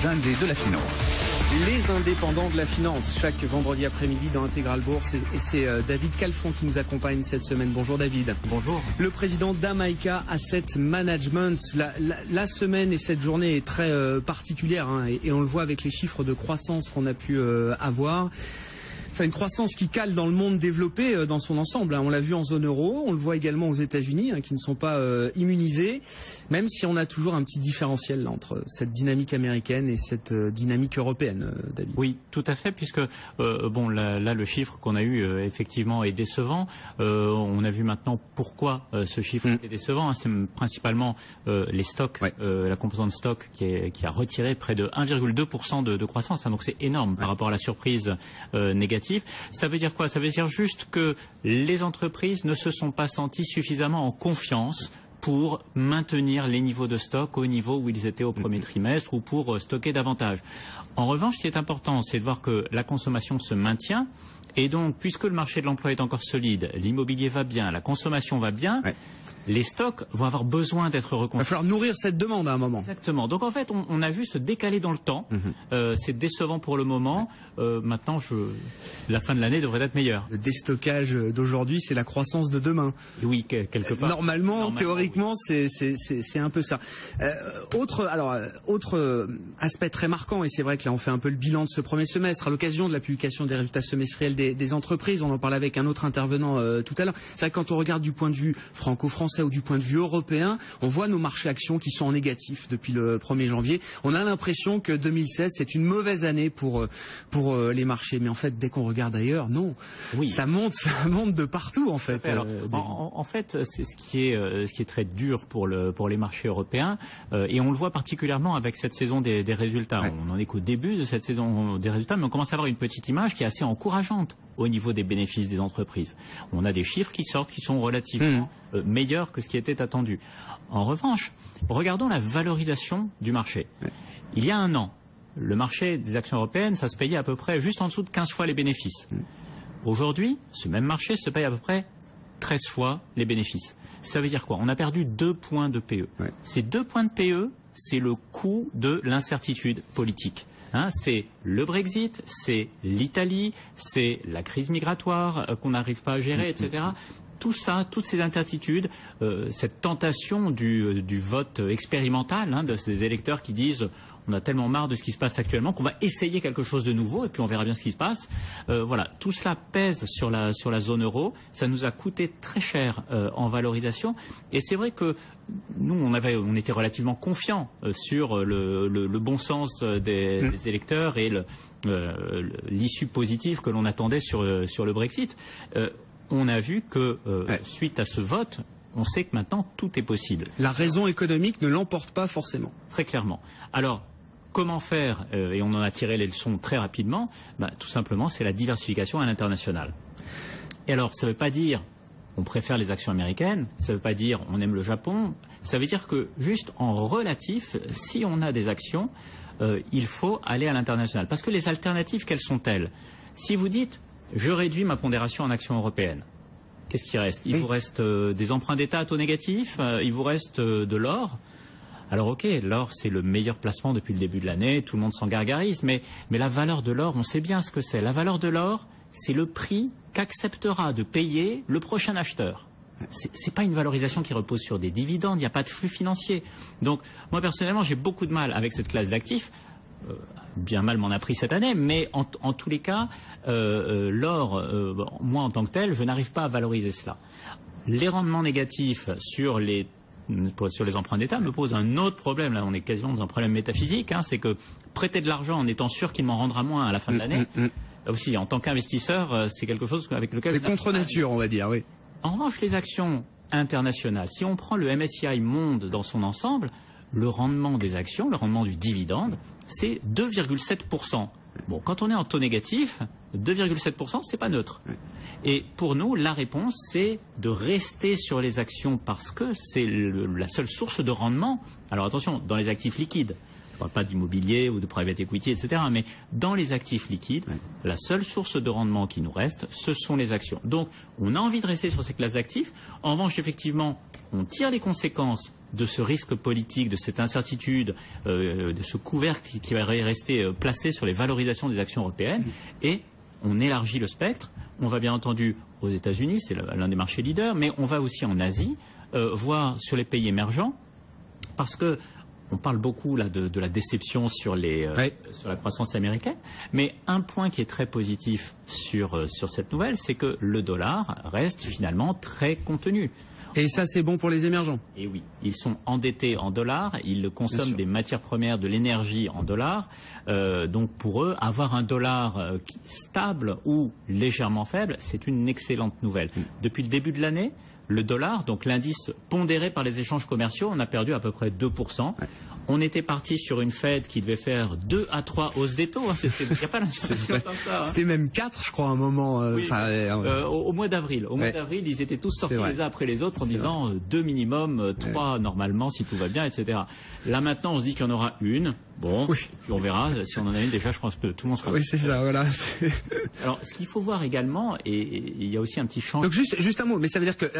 indés de la finance. Les indépendants de la finance, chaque vendredi après-midi dans Intégral Bourse. Et c'est David Calfon qui nous accompagne cette semaine. Bonjour David. Bonjour. Le président d'Amaika Asset Management. La semaine et cette journée est très particulière hein, et on le voit avec les chiffres de croissance qu'on a pu avoir. Enfin, une croissance qui cale dans le monde développé dans son ensemble. Hein. On l'a vu en zone euro, on le voit également aux États-Unis, hein, qui ne sont pas immunisés, même si on a toujours un petit différentiel là, entre cette dynamique américaine et cette dynamique européenne, David. Oui, tout à fait, puisque bon, là, le chiffre qu'on a eu effectivement est décevant. On a vu maintenant pourquoi ce chiffre était décevant. Hein. C'est principalement les stocks, la composante stock qui a retiré près de 1,2% de croissance. Hein. Donc c'est énorme par rapport à la surprise négative. Ça veut dire quoi? Ça veut dire juste que les entreprises ne se sont pas senties suffisamment en confiance pour maintenir les niveaux de stock au niveau où ils étaient au premier trimestre ou pour stocker davantage. En revanche, ce qui est important, c'est de voir que la consommation se maintient et donc, puisque le marché de l'emploi est encore solide, l'immobilier va bien, la consommation va bien, les stocks vont avoir besoin d'être reconstruits. Il va falloir nourrir cette demande à un moment. Exactement. Donc en fait, on a juste décalé dans le temps. C'est décevant pour le moment. Maintenant, la fin de l'année devrait être meilleure. Le déstockage d'aujourd'hui, c'est la croissance de demain. Oui, quelque part. Normalement, théoriquement, oui. c'est un peu ça. Autre aspect très marquant, et c'est vrai que là on fait un peu le bilan de ce premier semestre, à l'occasion de la publication des résultats semestriels des entreprises, on en parlait avec un autre intervenant tout à l'heure. C'est vrai que quand on regarde du point de vue franco-français ou du point de vue européen, on voit nos marchés actions qui sont en négatif depuis le 1er janvier. On a l'impression que 2016 c'est une mauvaise année pour les marchés, mais en fait dès qu'on regarde ailleurs, non. Oui. Ça monte de partout en fait. Alors, en fait, c'est ce qui est très dur pour les marchés européens et on le voit particulièrement avec cette saison des résultats. On n'en est qu'au début de cette saison des résultats, mais on commence à avoir une petite image qui est assez encourageante au niveau des bénéfices des entreprises. On a des chiffres qui sortent qui sont relativement meilleurs que ce qui était attendu. En revanche, regardons la valorisation du marché. Il y a un an, le marché des actions européennes, ça se payait à peu près juste en dessous de 15 fois les bénéfices. Aujourd'hui, ce même marché se paye à peu près 13 fois les bénéfices. Ça veut dire quoi? On a perdu 2 points de PE. Ces 2 points de PE, c'est le coût de l'incertitude politique. Hein, c'est le Brexit, c'est l'Italie, c'est la crise migratoire qu'on n'arrive pas à gérer, etc. Tout ça, toutes ces incertitudes, cette tentation du vote expérimental, hein, de ces électeurs qui disent on a tellement marre de ce qui se passe actuellement qu'on va essayer quelque chose de nouveau et puis on verra bien ce qui se passe. Voilà, tout cela pèse sur la zone euro. Ça nous a coûté très cher en valorisation. Et c'est vrai que nous, on était relativement confiants sur le bon sens des électeurs et l'issue positive que l'on attendait sur le Brexit. On a vu que suite à ce vote, on sait que maintenant tout est possible. La raison économique ne l'emporte pas forcément. Très clairement. Alors, comment faire, et on en a tiré les leçons très rapidement, tout simplement c'est la diversification à l'international. Et alors, ça ne veut pas dire on préfère les actions américaines, ça ne veut pas dire on aime le Japon, ça veut dire que juste en relatif, si on a des actions, il faut aller à l'international. Parce que les alternatives, quelles sont-elles? Si vous dites je réduis ma pondération en actions européennes, qu'est-ce qui reste? Il vous reste des emprunts d'État à taux négatif, il vous reste de l'or. Alors ok, l'or c'est le meilleur placement depuis le début de l'année, tout le monde s'en gargarise, mais la valeur de l'or, on sait bien ce que c'est. La valeur de l'or, c'est le prix qu'acceptera de payer le prochain acheteur. C'est pas une valorisation qui repose sur des dividendes, il n'y a pas de flux financier. Donc moi personnellement j'ai beaucoup de mal avec cette classe d'actifs. Bien mal m'en a pris cette année, mais en tous les cas, l'or, moi en tant que tel, je n'arrive pas à valoriser cela. Les rendements négatifs sur les emprunts d'État me posent un autre problème. Là, on est quasiment dans un problème métaphysique. Hein, c'est que prêter de l'argent en étant sûr qu'il m'en rendra moins à la fin de l'année, là aussi, en tant qu'investisseur, c'est quelque chose avec lequel... C'est contre nature, on va dire, oui. En revanche, les actions internationales, si on prend le MSCI Monde dans son ensemble, le rendement des actions, le rendement du dividende, c'est 2,7%. Bon, quand on est en taux négatif, 2,7%, c'est pas neutre. Et pour nous, la réponse, c'est de rester sur les actions parce que c'est la seule source de rendement. Alors attention, dans les actifs liquides, je ne parle pas d'immobilier ou de private equity, etc. Mais dans les actifs liquides, la seule source de rendement qui nous reste, ce sont les actions. Donc, on a envie de rester sur ces classes d'actifs. En revanche, effectivement, on tire les conséquences de ce risque politique, de cette incertitude, de ce couvercle qui va rester placé sur les valorisations des actions européennes, et on élargit le spectre. On va bien entendu aux États-Unis, c'est l'un des marchés leaders, mais on va aussi en Asie, voir sur les pays émergents, parce que on parle beaucoup là de la déception sur la croissance américaine, mais un point qui est très positif sur cette nouvelle, c'est que le dollar reste finalement très contenu. Et ça, c'est bon pour les émergents. Et oui, ils sont endettés en dollars, ils consomment des matières premières, de l'énergie en dollars. Donc pour eux, avoir un dollar stable ou légèrement faible, c'est une excellente nouvelle. Depuis le début de l'année, le dollar, donc l'indice pondéré par les échanges commerciaux, on a perdu à peu près 2%. Ouais. On était parti sur une Fed qui devait faire 2 à 3 hausses des taux. Il n'y a pas l'inspiration comme ça. C'était même 4, je crois, à un moment. Oui, au mois d'avril. Au mois d'avril, ils étaient tous sortis les uns après les autres en disant 2 minimum, 3 normalement, si tout va bien, etc. Là maintenant, on se dit qu'il y en aura une. Bon, puis on verra. Si on en a une déjà, je pense que tout le monde sera... Oui, c'est ça, voilà. Alors, ce qu'il faut voir également, et il y a aussi un petit changement... Donc juste un mot, mais ça veut dire que...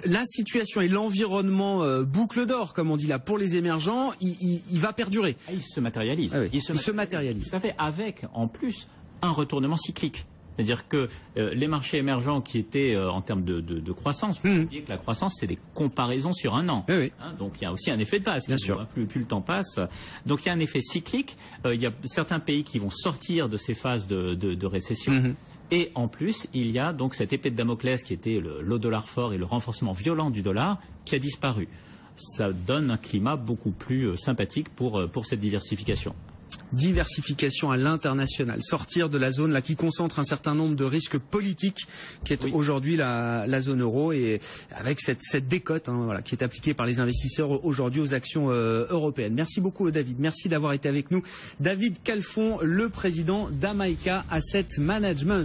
la situation et l'environnement boucle d'or, comme on dit là, pour les émergents, il va perdurer. Il se matérialise. Ah oui, il se matérialise. Tout à fait, avec en plus un retournement cyclique. C'est-à-dire que les marchés émergents qui étaient en termes de croissance, vous oubliez que la croissance, c'est des comparaisons sur un an. Oui. Donc il y a aussi un effet de base. Bien sûr. Plus le temps passe. Donc il y a un effet cyclique. Il y a certains pays qui vont sortir de ces phases de récession. Et en plus, il y a donc cette épée de Damoclès qui était le dollar fort et le renforcement violent du dollar qui a disparu. Ça donne un climat beaucoup plus sympathique pour cette diversification. Diversification à l'international, sortir de la zone là qui concentre un certain nombre de risques politiques qui est aujourd'hui la zone euro, et avec cette décote qui est appliquée par les investisseurs aujourd'hui aux actions européennes. Merci beaucoup David, merci d'avoir été avec nous. David Calfon, le président d'Amaïca Asset Management.